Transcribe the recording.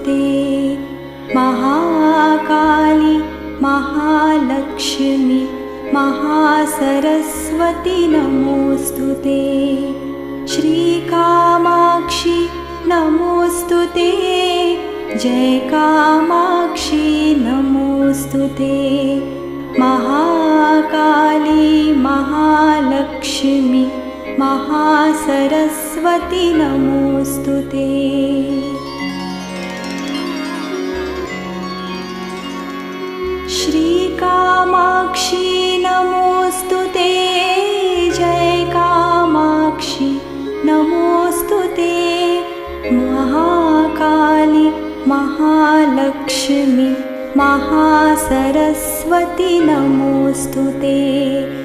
ते। महाकाली महालक्ष्मी महासरस्वती नमोऽस्तु ते। श्रीकामाक्षी नमोऽस्तु ते। जय कामाक्षी नमोऽस्तु ते। महाकाली महालक्ष्मी महासरस्वती नमोऽस्तु ते। श्रीकामाक्षी नमोऽस्तु ते। जय कामाक्षी नमोऽस्तु ते। महाकाली महालक्ष्मी महासरस्वती नमोऽस्तु ते।